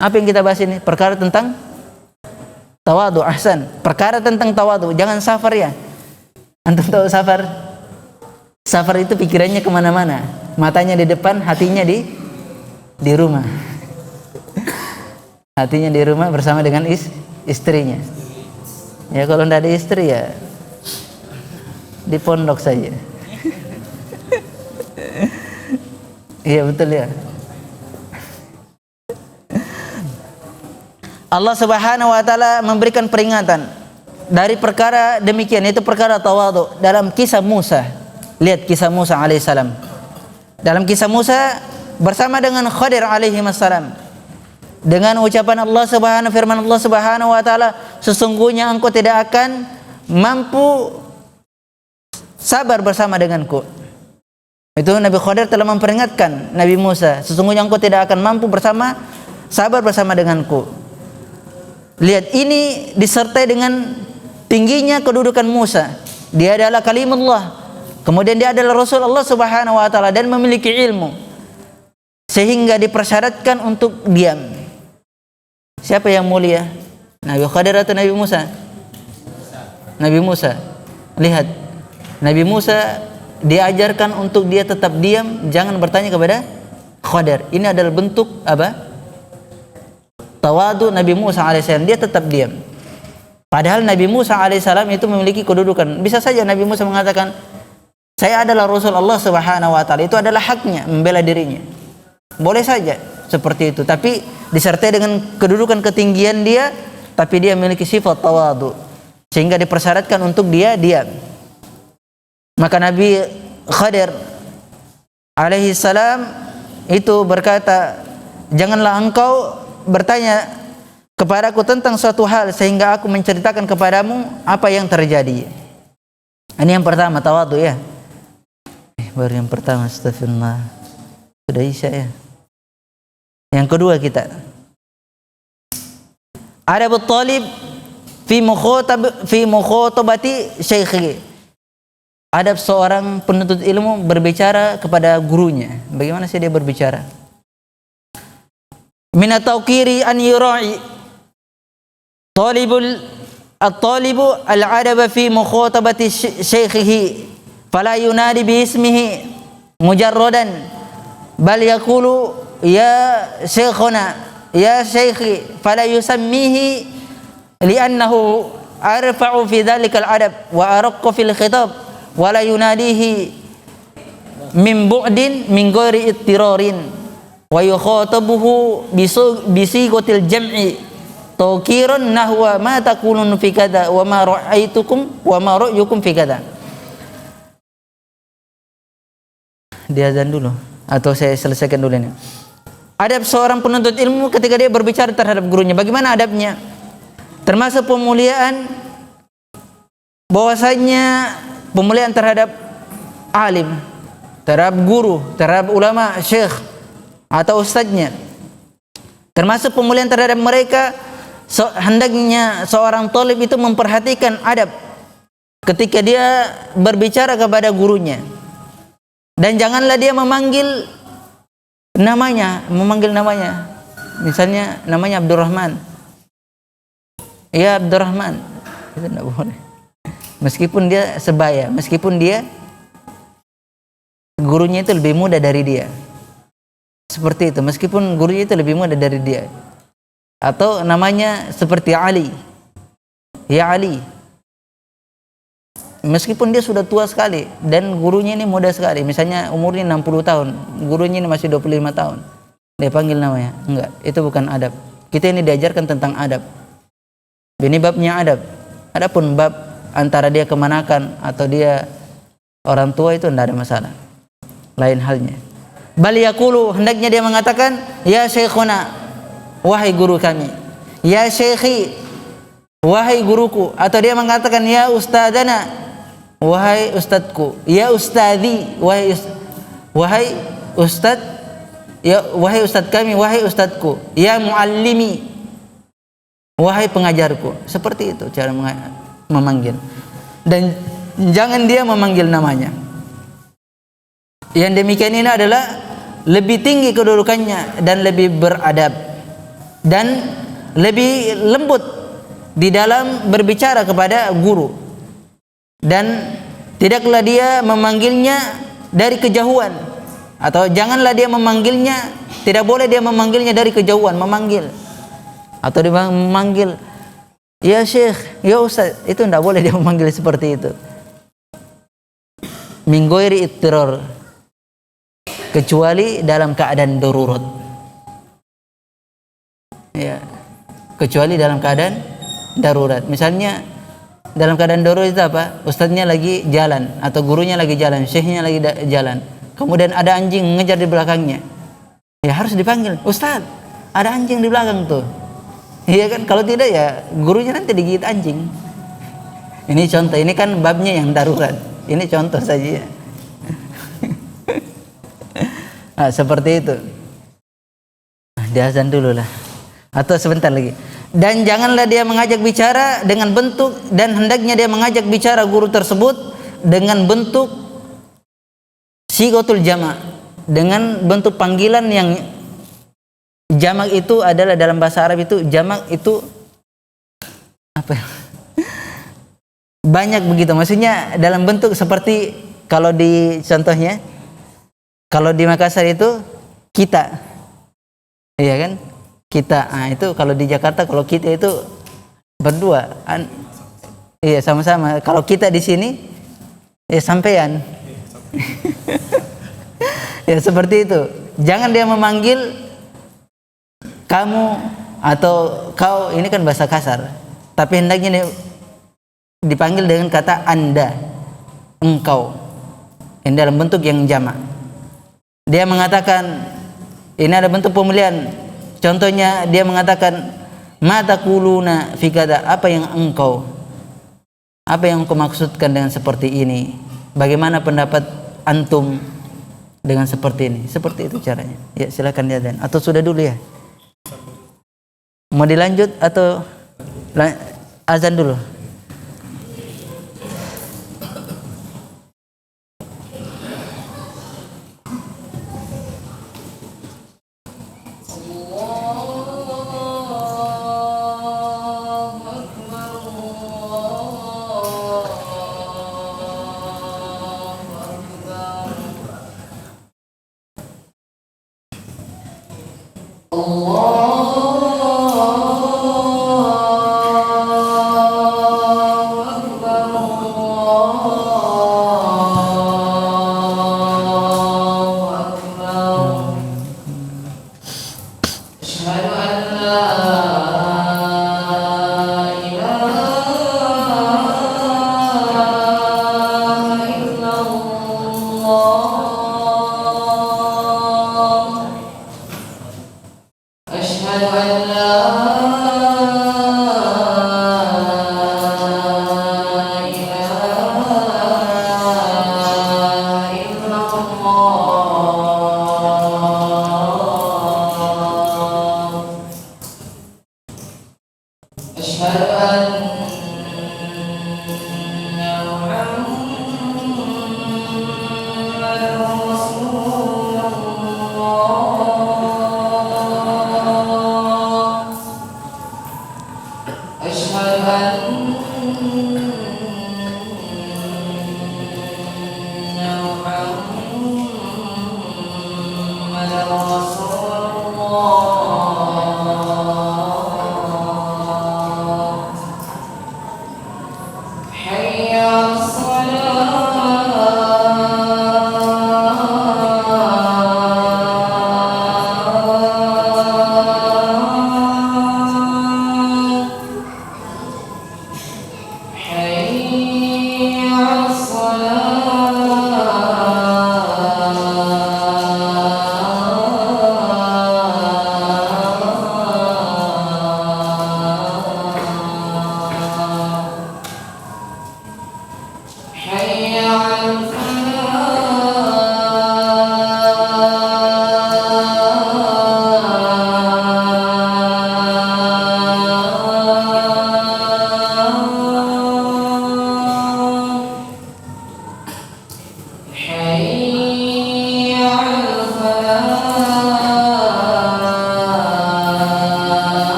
S1: Apa yang kita bahas ini? Perkara tentang tawadu. Ahsan. Perkara tentang tawadu. Jangan safar, ya. Antum tahu safar? Safar itu pikirannya kemana-mana, matanya di depan, hatinya di rumah. Hatinya di rumah bersama dengan istrinya. Ya, kalau tidak ada istri, ya di pondok saja. Iya, betul, ya. Allah Subhanahu wa ta'ala memberikan peringatan dari perkara demikian, yaitu perkara tawadhu dalam kisah Musa. Lihat kisah Musa alaihissalam. Dalam kisah Musa bersama dengan Khadir alaihi wassalam, dengan ucapan Allah Subhanahu, firman Allah Subhanahu wa ta'ala, sesungguhnya engkau tidak akan mampu sabar bersama denganku. Itu Nabi Khadir telah memperingatkan Nabi Musa, sesungguhnya engkau tidak akan mampu sabar bersama denganku. Lihat, ini disertai dengan tingginya kedudukan Musa. Dia adalah kalimullah, kemudian dia adalah Rasul Allah Subhanahu wa ta'ala dan memiliki ilmu, sehingga dipersyaratkan untuk diam. Siapa yang mulia? Nabi Khadir atau Nabi Musa? Nabi Musa. Lihat, Nabi Musa diajarkan untuk dia tetap diam, jangan bertanya kepada Khadir. Ini adalah bentuk apa? Tawadu Nabi Musa alaihissalam, dia tetap diam. Padahal Nabi Musa alaihissalam itu memiliki kedudukan. Bisa saja Nabi Musa mengatakan, saya adalah Rasul Allah Subhanahu wa ta'ala. Itu adalah haknya membela dirinya. Boleh saja seperti itu, tapi disertai dengan kedudukan ketinggian dia, tapi dia memiliki sifat tawadu sehingga dipersyaratkan untuk dia diam. Maka Nabi Khadir alaihi salam itu berkata, janganlah engkau bertanya kepadaku tentang suatu hal sehingga aku menceritakan kepadamu apa yang terjadi. Ini yang pertama, tawadu, ya. Baru yang pertama, astagfirullah, sudah isya, ya. Yang kedua, kita ada Abu Thalib fi mukhatabati syaikhi. Adab seorang penuntut ilmu berbicara kepada gurunya. Bagaimana sih dia berbicara? Min at-tawqiri an yura'i at-talibu al-adab fi mukhatabati syaikhihi fala yunadi bi ismihi mujarradan bal yaqulu ya syekhuna ya syekhi fala yusammihi li'annahu arfa'u fi dhalika al-adab wa araqqa fil khitab wa la yunadihi min bu'din min ghairi ittirarin wa yukhatabuhu bisighatil jam'i tawkiran nahwa ma taqulun fi kada wa ma ra'aitukum wa ma ra'yukum fi kada. Diazan dulu atau saya selesaikan dulu ini. Adab seorang penuntut ilmu ketika dia berbicara terhadap gurunya, bagaimana adabnya? Termasuk pemuliaan, bahwasanya pemuliaan terhadap alim, terhadap guru, terhadap ulama, syekh atau ustadznya. Termasuk pemuliaan terhadap mereka, hendaknya seorang talib itu memperhatikan adab ketika dia berbicara kepada gurunya. Dan janganlah dia memanggil namanya. Misalnya namanya Abdurrahman. Ya Abdurrahman. Itu tidak boleh. Meskipun dia sebaya, meskipun dia gurunya itu lebih muda dari dia. Seperti itu, meskipun gurunya itu lebih muda dari dia. Atau namanya seperti Ali. Ya Ali. Meskipun dia sudah tua sekali dan gurunya ini muda sekali, misalnya umurnya 60 tahun, gurunya ini masih 25 tahun, dia panggil namanya. Enggak, itu bukan adab. Kita ini diajarkan tentang adab. Ini babnya adab. Adapun bab antara dia kemanakan atau dia orang tua itu tidak ada masalah. Lain halnya. Bal yaqulu, hendaknya dia mengatakan ya syekhuna, wahai guru kami. Ya syekhi, wahai guruku. Atau dia mengatakan ya ustadana, wahai ustadku. Ya ustadzi, wahai ustad, ya wahai ustad kami, wahai ustadku. Ya muallimi, wahai pengajarku. Seperti itu cara memanggil. Dan jangan dia memanggil namanya. Yang demikian ini adalah lebih tinggi kedudukannya dan lebih beradab dan lebih lembut di dalam berbicara kepada guru. Dan tidaklah dia memanggilnya dari kejauhan, atau janganlah dia memanggilnya, tidak boleh dia memanggilnya dari kejauhan, memanggil atau dia memanggil ya syekh, ya ustaz, itu tidak boleh dia memanggil seperti itu. Min ghairi ittirar, kecuali dalam keadaan darurat. Ya, kecuali dalam keadaan darurat. Misalnya dalam keadaan darurat itu apa? Ustadznya lagi jalan atau gurunya lagi jalan, syekhnya lagi jalan. Kemudian ada anjing mengejar di belakangnya. Ya harus dipanggil, "Ustadz, ada anjing di belakang tuh." Iya kan? Kalau tidak ya gurunya nanti digigit anjing. Ini contoh, ini kan babnya yang darurat. Ini contoh saja. Nah, seperti itu. Diazan dulu lah. Atau sebentar lagi. Dan janganlah dia mengajak bicara dengan bentuk, dan hendaknya dia mengajak bicara guru tersebut dengan bentuk sigotul jama', dengan bentuk panggilan yang jamak. Itu adalah dalam bahasa Arab itu jamak itu apa? Banyak begitu. Maksudnya dalam bentuk seperti kalau di contohnya, kalau di Makassar itu kita, iya kan? Kita, nah itu kalau di Jakarta kalau kita itu berdua, iya sama-sama. Kalau kita di sini, ya sampean, ya seperti itu. Jangan dia memanggil kamu atau kau, ini kan bahasa kasar. Tapi hendaknya dipanggil dengan kata anda, engkau, ini dalam bentuk yang jamak. Dia mengatakan ini ada bentuk pemuliaan. Contohnya dia mengatakan ma taquluna fi kada, apa yang engkau maksudkan dengan seperti ini? Bagaimana pendapat antum dengan seperti ini? Seperti itu caranya. Ya silakan ya, dan atau sudah dulu ya? Mau dilanjut azan dulu.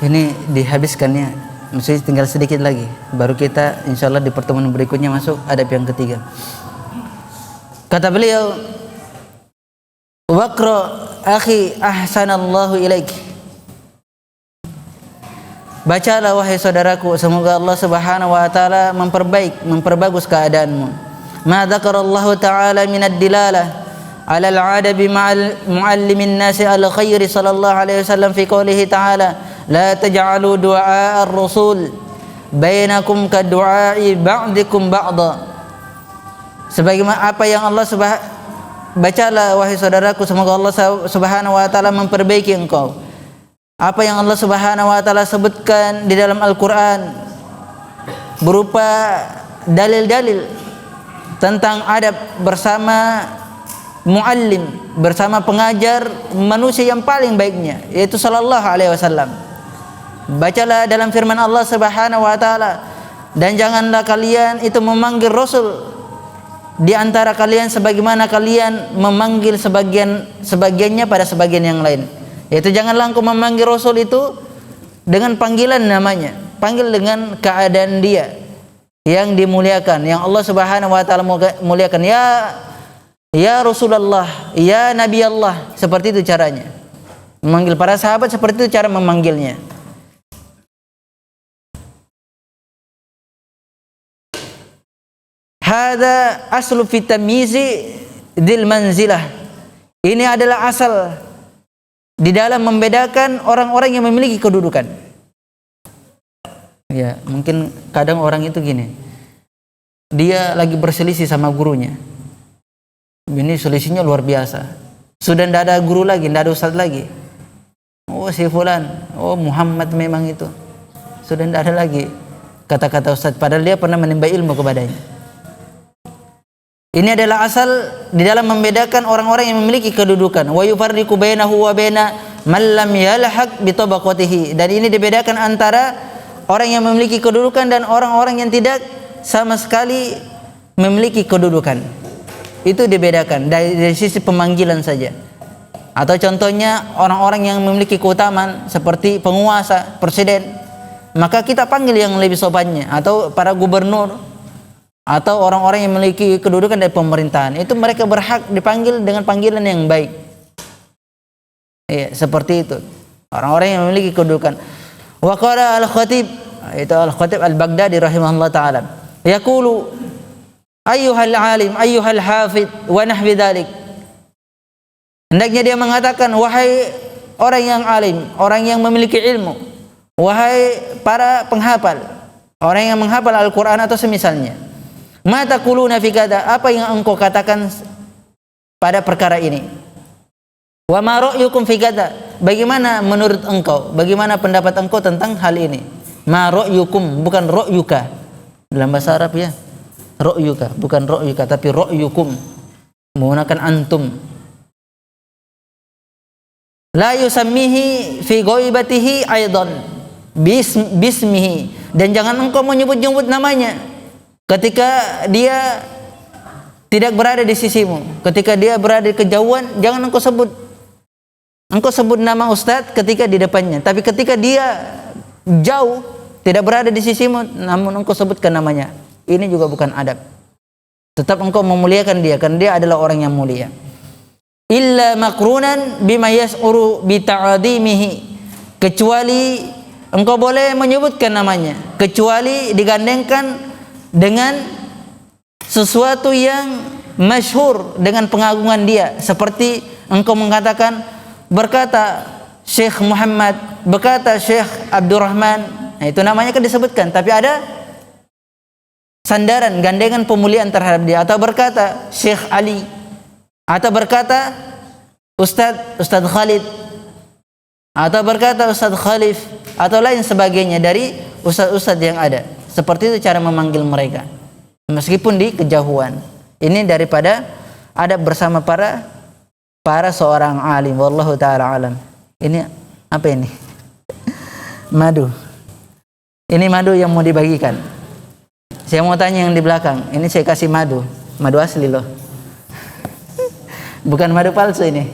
S1: Ini dihabiskannya, maksudnya tinggal sedikit lagi, baru kita insya Allah di pertemuan berikutnya masuk adab yang ketiga. Kata beliau, waqra akhi ahsanallahu ilaik, bacalah wahai saudaraku, semoga Allah subhanahu wa ta'ala memperbagus keadaanmu. Ma dzakarallahu ta'ala minad dilalah ala al-adabi ma'al muallimin nasi al-khairi sallallahu alaihi wasallam fi qoulihi ta'ala la taj'alu du'a ar-rasul bainakum ka du'a'i ba'dikum ba'da. Sebagaimana apa yang Allah bacalah wahai saudaraku, semoga Allah subhanahu wa ta'ala memperbaiki engkau. Apa yang Allah subhanahu wa ta'ala sebutkan di dalam Al-Quran berupa dalil-dalil tentang adab bersama muallim, bersama pengajar manusia yang paling baiknya, yaitu sallallahu alaihi wasallam. Bacalah dalam firman Allah subhanahu wa ta'ala, dan janganlah kalian itu memanggil Rasul di antara kalian sebagaimana kalian memanggil sebagiannya pada sebagian yang lain. Yaitu janganlah engkau memanggil Rasul itu dengan panggilan namanya, panggil dengan keadaan dia yang dimuliakan, yang Allah subhanahu wa ta'ala muliakan. Ya Rasulullah, ya Nabi Allah, seperti itu caranya. Memanggil para sahabat seperti itu cara memanggilnya. Hada aslu fi tamyizi dzil manzilah. Ini adalah asal di dalam membedakan orang-orang yang memiliki kedudukan. Ya, mungkin kadang orang itu gini. Dia lagi berselisih sama gurunya. Ini selisihnya luar biasa. Sudah tidak ada guru lagi, tidak ada ustaz lagi. Oh si fulan, oh Muhammad memang itu. Sudah tidak ada lagi kata-kata ustaz, padahal dia pernah menimba ilmu kepadanya. Ini adalah asal di dalam membedakan orang-orang yang memiliki kedudukan. Wa yufarriqu bainahu wa baina man lam yalhaq bi tabaqatihi. Dan ini dibedakan antara orang yang memiliki kedudukan dan orang-orang yang tidak sama sekali memiliki kedudukan. Itu dibedakan dari sisi pemanggilan saja. Atau contohnya orang-orang yang memiliki keutamaan seperti penguasa, presiden, maka kita panggil yang lebih sopannya, atau para gubernur, atau orang-orang yang memiliki kedudukan dari pemerintahan. Itu mereka berhak dipanggil dengan panggilan yang baik. Ya, seperti itu. Orang-orang yang memiliki kedudukan. Wa qala al-Khatib, itu al-Khatib al-Baghdadi rahimahullah taala, yaqulu ayyuhal alim, ayyuhal hafid wa nahwi dzalik. Hendaknya dia mengatakan, wahai orang yang alim, orang yang memiliki ilmu, wahai para penghafal, orang yang menghafal Al-Quran atau semisalnya, ma taquluna fi kada, apa yang engkau katakan pada perkara ini? Wa ma ra'yukum fi kada, bagaimana menurut engkau, bagaimana pendapat engkau tentang hal ini? Ma ra'yukum, bukan ra'yuka dalam bahasa Arab ya. Ra'yuka, bukan ra'yuka, tapi ra'yukum, menggunakan antum. La yusammihi fi ghaibatihi aidan bismihi, dan jangan engkau menyebut-nyebut namanya ketika dia tidak berada di sisimu, ketika dia berada di kejauhan, jangan engkau sebut. Engkau sebut nama ustaz ketika di depannya, tapi ketika dia jauh tidak berada di sisimu, namun engkau sebutkan namanya. Ini juga bukan adab. Tetap engkau memuliakan dia, karena dia adalah orang yang mulia. Illa makrunan bima yas'uru bi ta'adimihi, kecuali engkau boleh menyebutkan namanya, kecuali digandengkan dengan sesuatu yang masyhur dengan pengagungan dia, seperti engkau mengatakan berkata Syekh Muhammad, berkata Syekh Abdurrahman. Nah, itu namanya kan disebutkan, tapi ada sandaran, gandengan pemuliaan terhadap dia. Atau berkata Syekh Ali, atau berkata Ustadz Khalid, atau berkata Ustadz Khalif, atau lain sebagainya dari ustadz-ustadz yang ada. Seperti itu cara memanggil mereka, meskipun di kejauhan. Ini daripada adab bersama para seorang alim. Wallahu ta'ala alam. Ini apa ini? Madu. Ini madu yang mau dibagikan. Saya mau tanya yang di belakang. Ini saya kasih madu asli loh. Bukan madu palsu ini.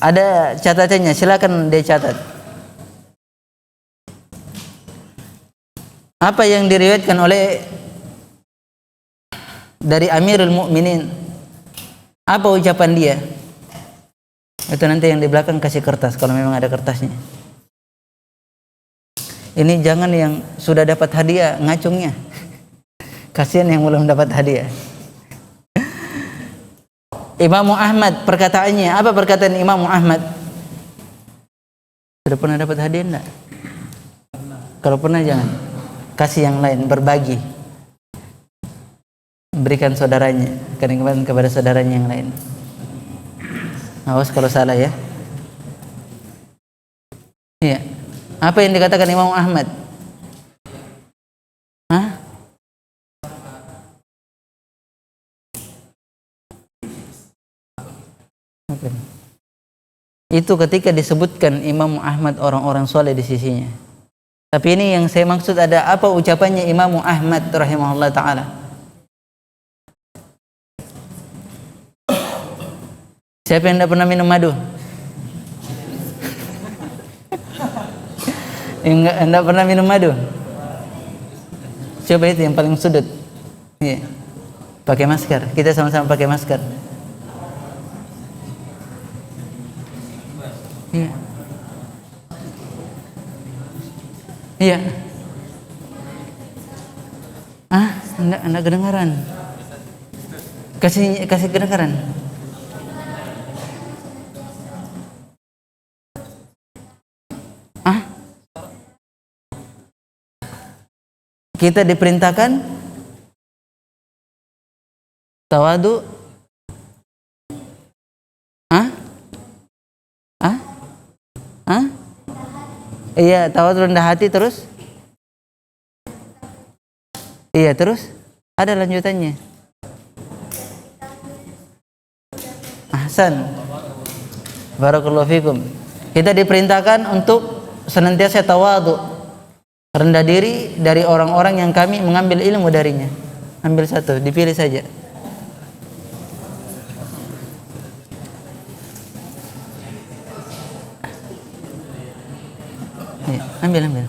S1: Ada catatannya, silakan dicatat. Apa yang diriwayatkan oleh dari Amirul Mukminin? Apa ucapan dia? Itu nanti yang di belakang kasih kertas kalau memang ada kertasnya. Ini jangan yang sudah dapat hadiah ngacungnya. Kasihan yang belum dapat hadiah. Imam Ahmad, perkataannya, apa perkataan Imam Ahmad? Sudah pernah dapat hadiah enggak? Kalau pernah jangan. Kasih yang lain, berbagi. Berikan saudaranya, kadang-kadang kepada saudaranya yang lain. Awas kalau salah ya. Iya. Apa yang dikatakan Imam Ahmad? Hah? Itu ketika disebutkan Imam Ahmad orang-orang soleh di sisinya. Tapi ini yang saya maksud, ada apa ucapannya Imam Ahmad rahimahullah ta'ala. Siapa yang tidak pernah minum madu? Enggak pernah minum madu? Coba itu yang paling sudut. Iya. Pakai masker. Kita sama-sama pakai masker. Iya. Iya. Enggak kedengaran. Kasih kedengaran. Ah? Kita diperintahkan tawadu. Ah? Ah? Ah? Iya, tawadu rendah hati terus. Iya, terus ada lanjutannya. Ahsan. Barakallahu fikum. Kita diperintahkan untuk senantiasa tawadu, rendah diri dari orang-orang yang kami mengambil ilmu darinya. Ambil satu, dipilih saja. Ya, ambil.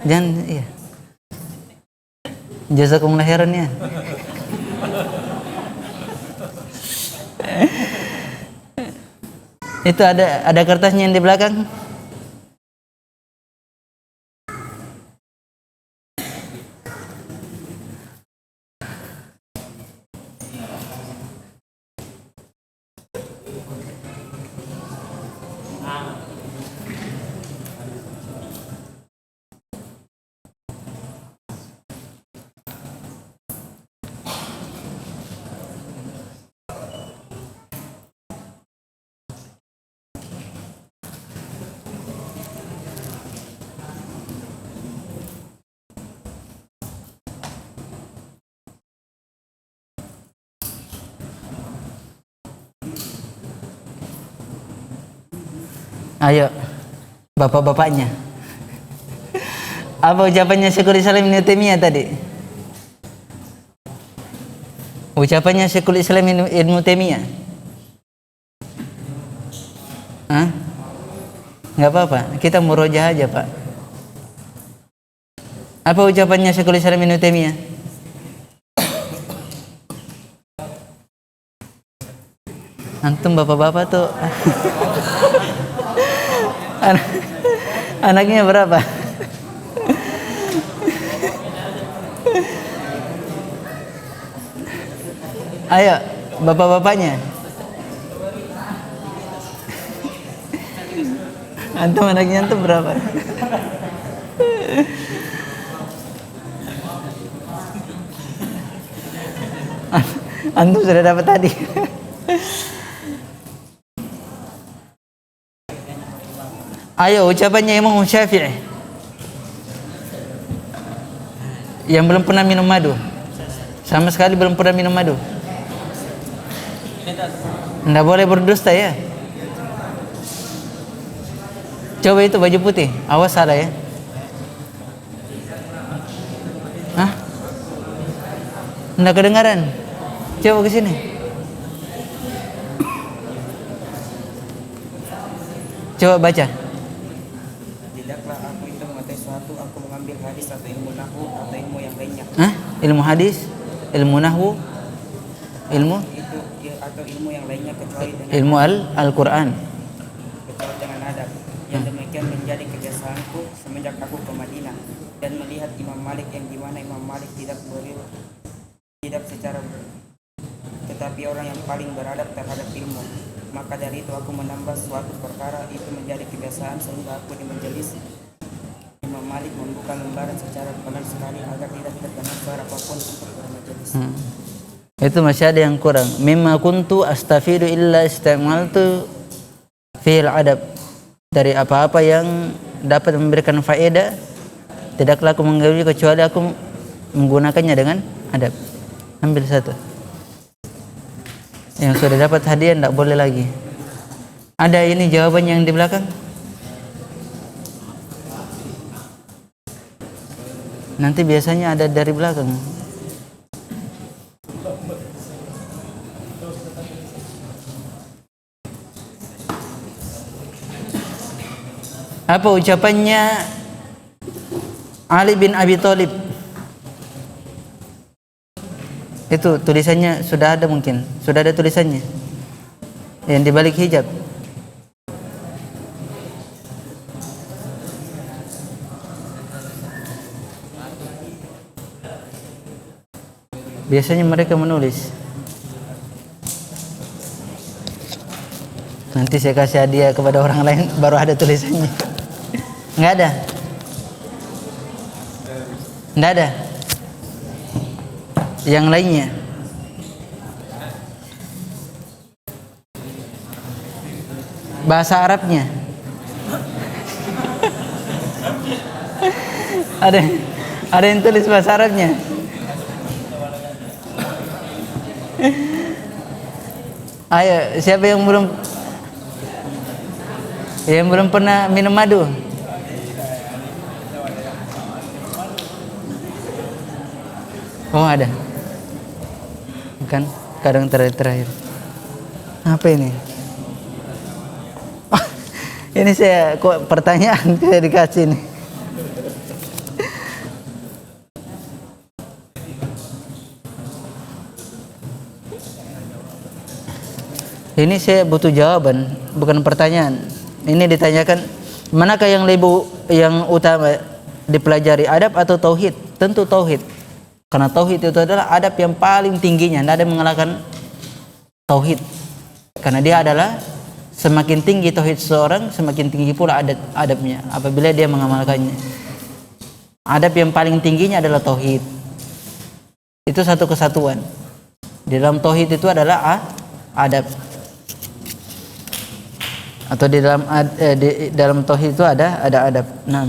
S1: Jangan, iya. Jazakumullah khairan ya. Itu ada kertasnya yang di belakang. Ayo, bapak-bapaknya. Apa ucapannya Syekhul Islam Ibnu Taimiyah tadi? Ucapannya Syekhul Islam Ibnu Taimiyah. Hah? Enggak apa-apa, kita murojaah aja, Pak. Apa ucapannya Syekhul Islam Ibnu Taimiyah? Antum bapak-bapak tuh anaknya berapa? Ayo, bapak-bapaknya. Antum anaknya antum berapa? Antum sudah dapat tadi. Ayo, ucapannya Imam Syafi'i yang belum pernah minum madu, sama sekali belum pernah minum madu. Nggak boleh berdusta ya. Coba itu baju putih, awas salah ya. Hah? Nggak kedengaran. Coba ke sini. Coba baca.
S2: Tidaklah aku itu mengetahui suatu, aku mengambil hadis atau ilmu nahwu atau ilmu yang lainnya.
S1: Hah? Ilmu hadis, ilmu nahwu, ilmu
S2: Itu atau ilmu yang lainnya kecuali dengan
S1: ilmu Al-Quran.
S2: kecuali dengan adab. Yang demikian menjadi kebiasaanku semenjak aku ke Madinah dan melihat Imam Malik yang dimana Imam Malik tidak secara tetapi orang yang paling beradab terhadap ilmu. Maka dari itu aku menambah suatu perkara itu menjadi kebiasaan sehingga aku di majelis Imam Malik membuka lembaran secara pelan sekali agar tidak terdengar suara apapun untuk bermajelis.
S1: Itu masih ada yang kurang. Mimma kuntu astafidu illa istamaltu fil adab. Dari apa-apa yang dapat memberikan faedah, tidaklah aku mengambil kecuali aku menggunakannya dengan adab. Ambil satu. Yang sudah dapat hadiah tidak boleh lagi. Ada ini jawabannya yang di belakang. Nanti biasanya ada dari belakang. Apa ucapannya Ali bin Abi Thalib? Itu tulisannya sudah ada mungkin. Sudah ada tulisannya. Yang di balik hijab. Biasanya mereka menulis. Nanti saya kasih hadiah kepada orang lain baru ada tulisannya. Enggak ada. Enggak ada. Yang lainnya. Bahasa Arabnya. Ada yang tulis bahasa Arabnya. Ayo, siapa yang belum pernah minum madu? Oh, ada. Kan kadang terakhir. Apa ini? Oh, ini saya kok pertanyaan saya dikasih nih. Ini saya butuh jawaban, bukan pertanyaan. Ini ditanyakan, manakah yang utama dipelajari, adab atau tauhid? Tentu tauhid. Karena tauhid itu adalah adab yang paling tingginya, tidak ada yang mengalahkan tauhid. Karena dia adalah semakin tinggi tauhid seseorang, semakin tinggi pula adabnya apabila dia mengamalkannya. Adab yang paling tingginya adalah tauhid. Itu satu kesatuan. Di dalam tauhid itu adalah adab. Atau di dalam tauhid itu ada adab. Nah.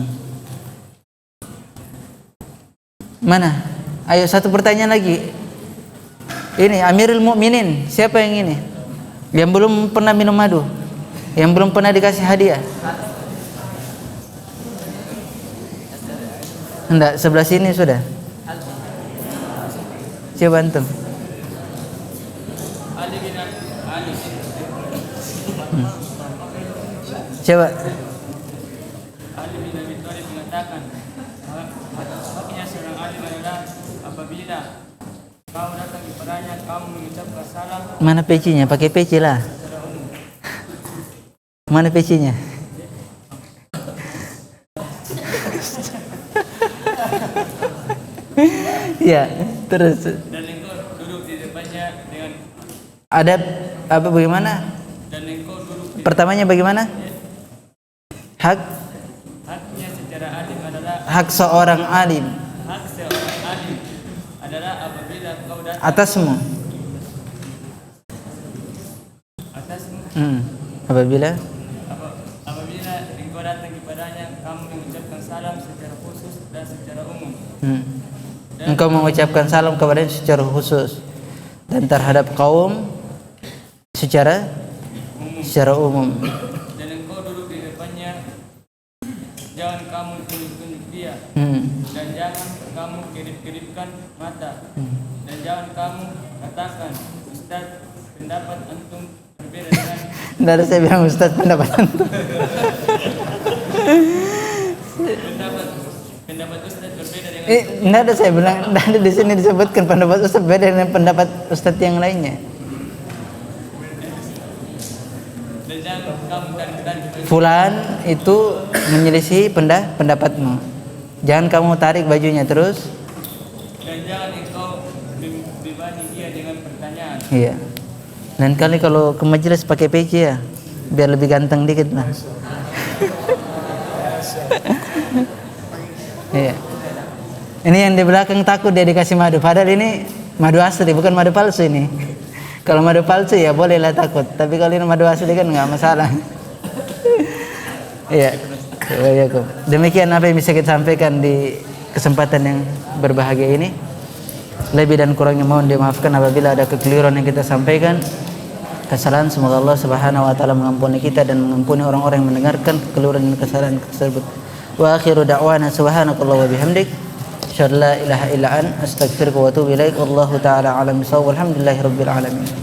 S1: Mana? Ayo satu pertanyaan lagi. Ini Amirul Mukminin, siapa yang ini? Yang belum pernah minum madu, yang belum pernah dikasih hadiah. Enggak, sebelah sini sudah. Coba antum. Coba.
S3: Ali bin Abi Thalib mengatakan, haknya seorang alim adalah apabila kau datang kepadanya, kamu mengucapkan salam.
S1: Mana pecinya? Pakai peci lah. Mana pecinya? Ya, terus.
S3: Dan engkau duduk di depannya dengan
S1: Adab apa bagaimana?
S3: dan engkau duduk di
S1: Pertamanya bagaimana?
S3: haknya secara alim adalah
S1: Hak seorang alim
S3: hak seorang alim adalah apabila kau datang
S1: atasmu.
S3: atasmu
S1: Apabila
S3: apabila engkau datang kepadanya, kamu mengucapkan salam secara khusus dan secara umum.
S1: engkau mengucapkan salam kepadanya secara khusus dan terhadap kaum secara umum.
S3: Dan engkau duduk di depannya, jangan kamu tunjuk-tunjuk dia, dan jangan kamu kedip-kedipkan mata, dan jangan kamu katakan, Ustaz, pendapat antum berbeda dengan
S1: Tidak ada saya bilang Ustaz pendapat antum.
S3: pendapat Ustaz berbeda dengan
S1: Tidak ada saya bilang, tidak ada di sini disebutkan pendapat Ustaz beda dengan pendapat Ustaz yang lainnya.
S3: dan jangan kamu dan
S1: Fulan itu menyelisih pendapatmu. Jangan kamu tarik bajunya terus.
S3: dan jangan engkau bebani dia dengan pertanyaan.
S1: Iya. Lain kali kalau ke majelis pakai peci ya, biar lebih ganteng dikit lah. Iya. Ini yang di belakang takut dia dikasih madu. Padahal ini madu asli, bukan madu palsu ini. Kalau madu palsu ya bolehlah takut. Tapi kalau ini madu asli kan nggak masalah. Iya. Demikian apa yang bisa kita sampaikan di kesempatan yang berbahagia ini. Lebih dan kurangnya mohon dimaafkan apabila ada kekeliruan yang kita sampaikan. Kesalahan semoga Allah Subhanahu wa taala mengampuni kita dan mengampuni orang-orang yang mendengarkan kekeliruan dan kesalahan tersebut. Wa akhiru da'wana subhanakallah wa bihamdik asyhadu an la ilaha illa anta astaghfiruka wa atubu ilaik. Wallahu taala a'lam bissawab. Alhamdulillahirabbil alamin.